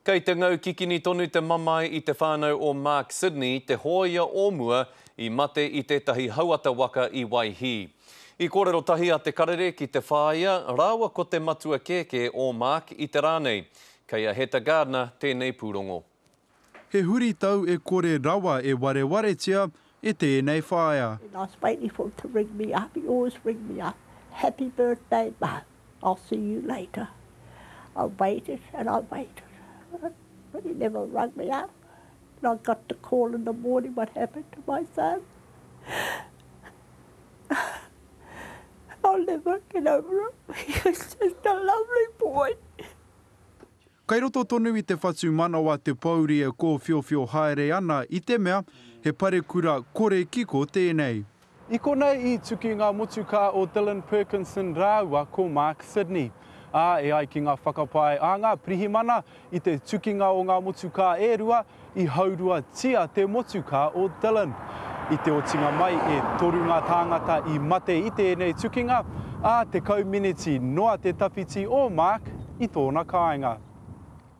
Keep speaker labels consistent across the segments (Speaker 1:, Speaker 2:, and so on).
Speaker 1: Kei te ngau kikini tonu te mamai I te whānau o Mark Sydney, te hoia o mua I mate I tētahi hauata waka I Waihi. I kōrero tahi a te karere ki te whāia, rāua ko te matua kēke o Mark I te rānei. Kei a Heta Gardner tēnei pūrongo.
Speaker 2: He huri tau e kore rawa e ware tia e tēnei whāia.
Speaker 3: I was waiting for him to ring me up. He always ring me up. Happy birthday, Mark. I'll see you later. I waited and I waited. But he never rang me up. And I got the call in the morning what happened to my son. I'll never get over it. He was just a lovely boy.
Speaker 2: Kai roto tonu I te whatu manawa te pauri e ko whiowhio haere ana I te mea, he pare kura kore kiko tēnei. I konei I tuki ngā motuka o Dylan Perkinson rāua ko Mark Sydney. E ai ki ngā whakapai a ngā pirihimana I te tukinga o ngā motuka e rua I haurua tia te motuka o Dylan. I te otinga mai e toru ngā tāngata I mate I tēnei tukinga, te kauminiti noa te tawhiti o Mark I tōna kāinga.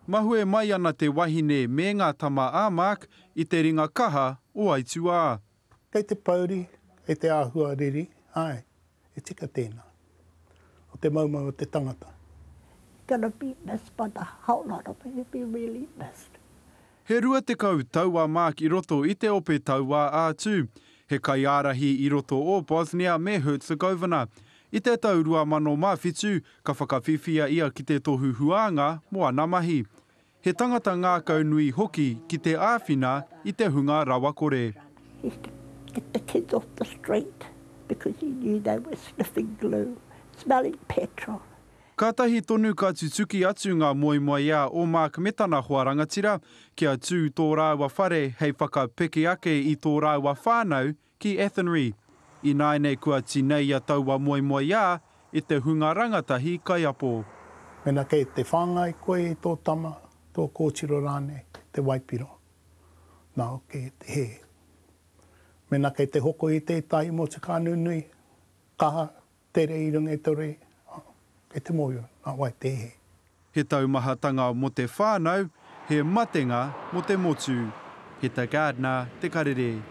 Speaker 2: Mahue mai ana te wahine me ngā tama a Mark I te ringa kaha o Aitua.
Speaker 4: Kei te pauri, e te āhua riri, e tika tēnā. O te maumau o te tangata.
Speaker 3: Gonna be missed by the whole lot of it. He'll be really missed.
Speaker 2: He rua te kau taua Mark I roto I te ope taua ātū. He kai ārahi I roto o Bosnia me Herzegovina. I te tau rua mano mawhitu, ka whakawhiwhia ia ki te tohu huanga mo ana mahi. He tangata ngā kaunui hoki ki te āwhina I te hunga rawakore.
Speaker 3: He used to get the kids off the street because he knew they were sniffing glue, smelling petrol.
Speaker 2: Kātahi tonu ka tutuki atu ngā moemoe ia o Mark me tana hoa rangatira, kia tū tō rāua whare hei whakapeke ake I tō rāua whānau ki Athenry. I nāi kua tinei a taua moemoe ia I te hunga rangatahi kaiapo.
Speaker 4: Mena kei te whāngai koe I tō tama, tō kōtiro rāne, te waipiro. Nā o kei te he. Mena kei te hoko I te tai mo te kānunui, kaha, tere I runga tore, kei te moio, nā wai te he.
Speaker 2: He taumahatanga mo te whānau, he matenga mo te motu. Heta Gardner, te karere.